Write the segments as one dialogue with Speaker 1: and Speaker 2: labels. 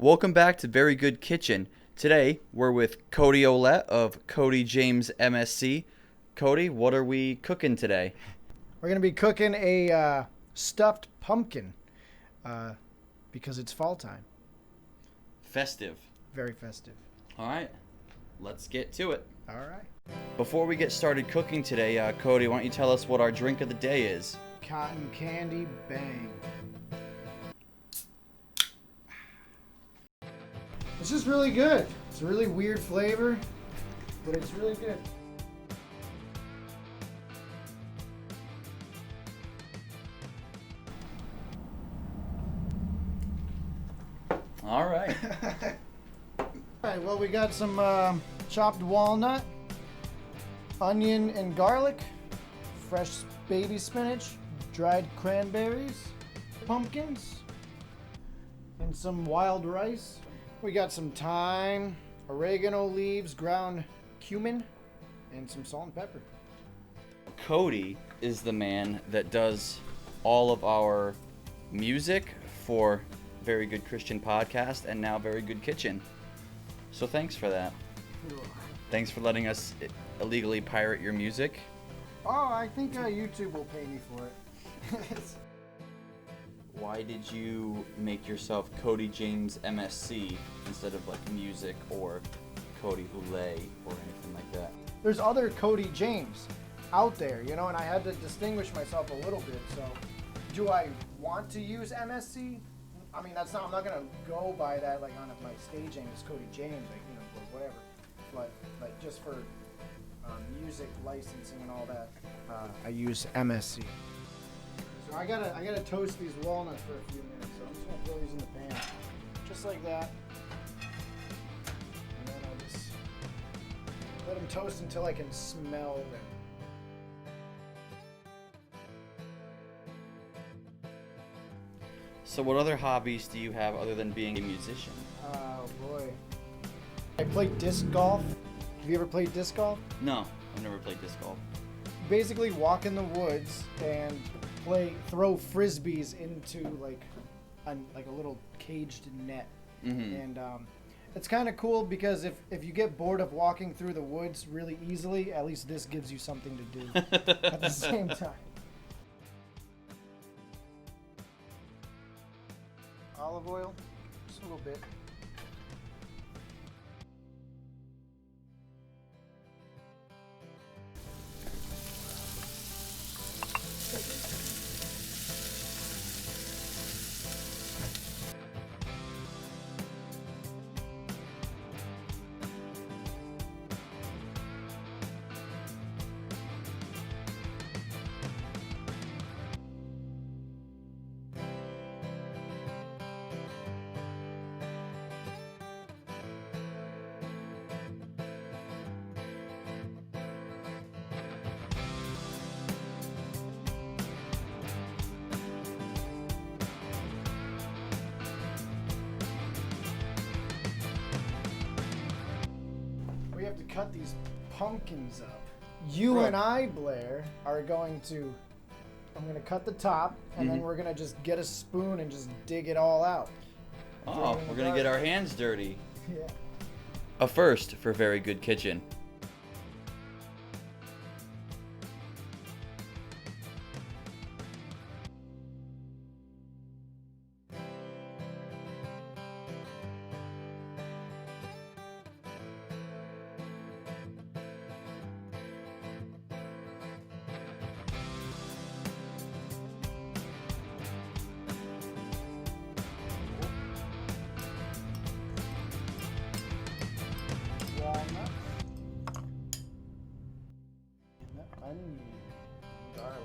Speaker 1: Welcome back to Very Good Kitchen. Today, we're with Cody Oulette of Cody James MSC. Cody, what are we cooking today?
Speaker 2: We're going to be cooking a stuffed pumpkin because it's fall time.
Speaker 1: Festive.
Speaker 2: Very festive.
Speaker 1: All right, let's get to it.
Speaker 2: All right.
Speaker 1: Before we get started cooking today, Cody, why don't you tell us what our drink of the day is?
Speaker 2: Cotton candy bang. It's just really good. It's a really weird flavor, but it's really good.
Speaker 1: All right.
Speaker 2: All right, well, we got some chopped walnut, onion and garlic, fresh baby spinach, dried cranberries, pumpkins, and some wild rice. We got some thyme, oregano leaves, ground cumin, and some salt and pepper.
Speaker 1: Cody is the man that does all of our music for Very Good Christian Podcast and now Very Good Kitchen. So thanks for that. Thanks for letting us illegally pirate your music.
Speaker 2: Oh, I think YouTube will pay me for it.
Speaker 1: Why did you make yourself Cody James MSC instead of like music or Cody Oulette or anything like that?
Speaker 2: There's other Cody James out there, you know, and I had to distinguish myself a little bit. So, do I want to use MSC? I mean, I'm not gonna go by that like on my stage name is Cody James, like, you know, or whatever. But like just for music licensing and all that, I use MSC. So I gotta toast these walnuts for a few minutes. So I'm just gonna throw these in the pan, just like that, and then I'll just let them toast until I can smell them.
Speaker 1: So what other hobbies do you have other than being a musician?
Speaker 2: Oh boy, I play disc golf. Have you ever played disc golf?
Speaker 1: No, I've never played disc golf.
Speaker 2: Basically, walk in the woods and throw frisbees into like a little caged net.
Speaker 1: Mm-hmm.
Speaker 2: And it's kind of cool because if you get bored of walking through the woods really easily, at least this gives you something to do at the same time. Olive oil, just a little bit. We have to cut these pumpkins up. You and I, Blair, I'm going to cut the top, and then we're going to just get a spoon and just dig it all out.
Speaker 1: Oh, we're going to get our hands dirty.
Speaker 2: Yeah.
Speaker 1: A first for Very Good Kitchen.
Speaker 2: Walnut. Onion. Garlic.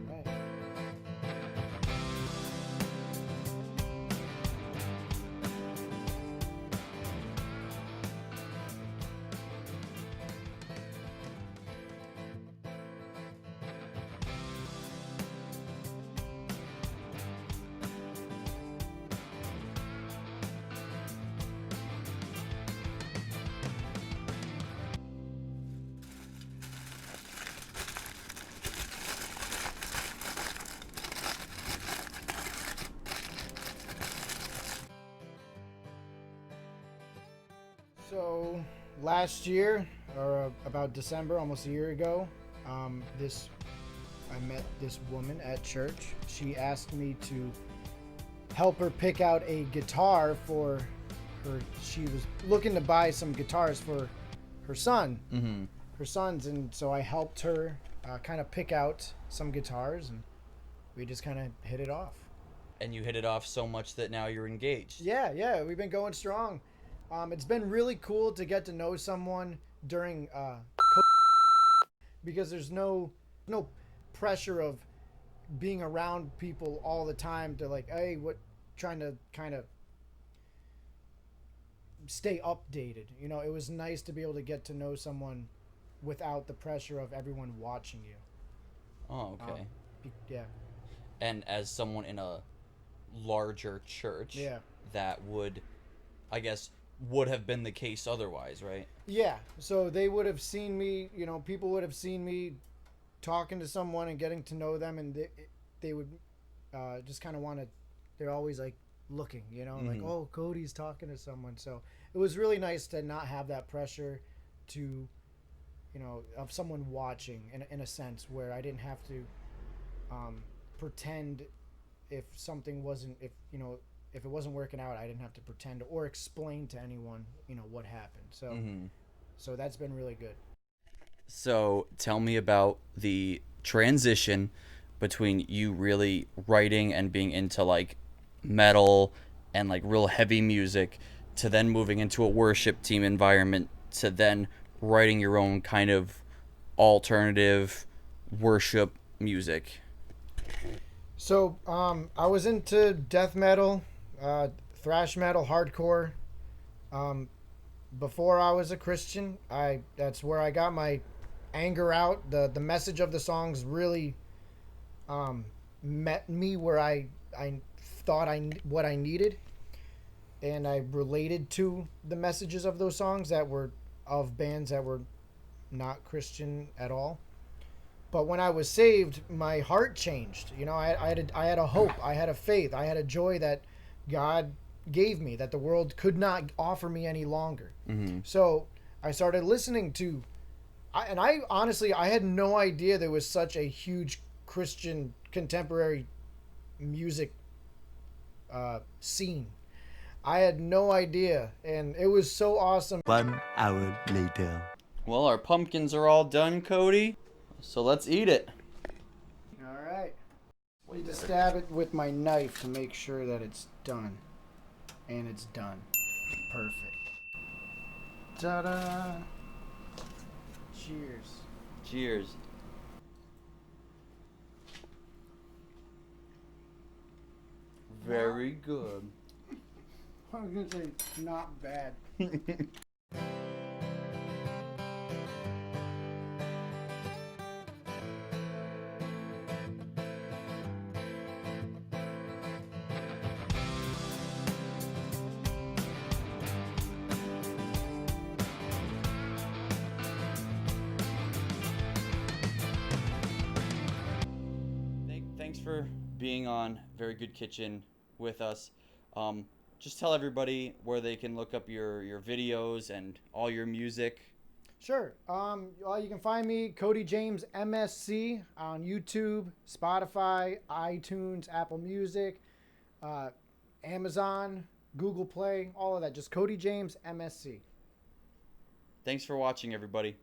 Speaker 2: Right. So last year, or about December, almost a year ago, I met this woman at church. She asked me to help her pick out a guitar for her. She was looking to buy some guitars for her son, her sons, and so I helped her kind of pick out some guitars, and we just kind of hit it off.
Speaker 1: And you hit it off so much that now you're engaged.
Speaker 2: Yeah, we've been going strong. It's been really cool to get to know someone during because there's no pressure of being around people all the time to like, hey, trying to kind of stay updated. You know, it was nice to be able to get to know someone without the pressure of everyone watching you.
Speaker 1: Oh, okay.
Speaker 2: Yeah.
Speaker 1: And as someone in a larger church, that would, I guess, would have been the case otherwise, right?
Speaker 2: Yeah. So they would have seen me, people would have seen me talking to someone and getting to know them, and they would just kind of want to, they're always like looking, like, oh, Cody's talking to someone. So it was really nice to not have that pressure to, of someone watching in a sense, where I didn't have to pretend if something wasn't, if it wasn't working out, I didn't have to pretend or explain to anyone, what happened. So, so that's been really good.
Speaker 1: So tell me about the transition between you really writing and being into like metal and like real heavy music to then moving into a worship team environment to then writing your own kind of alternative worship music.
Speaker 2: So I was into death metal, thrash metal, hardcore. Before I was a Christian, that's where I got my anger out. The message of the songs really met me where I thought what I needed, and I related to the messages of those songs that were of bands that were not Christian at all. But when I was saved, my heart changed. I had a hope, I had a faith, I had a joy that God gave me that the world could not offer me any longer. So I started listening to, and I honestly, I had no idea there was such a huge Christian contemporary music scene. I had no idea, and it was so awesome.
Speaker 3: 1 hour later.
Speaker 1: Well, our pumpkins are all done, Cody. So let's eat it.
Speaker 2: All right. I need to stab it with my knife to make sure that it's done. And it's done. Perfect. Ta-da! Cheers.
Speaker 1: Cheers. Very good.
Speaker 2: I was going to say, not bad.
Speaker 1: Thanks for being on Very Good Kitchen with us. Just tell everybody where they can look up your videos and all your music.
Speaker 2: Sure. Well, you can find me, Cody James MSC, on YouTube, Spotify, iTunes, Apple Music, Amazon, Google Play, all of that. Just Cody James MSC.
Speaker 1: Thanks for watching, everybody.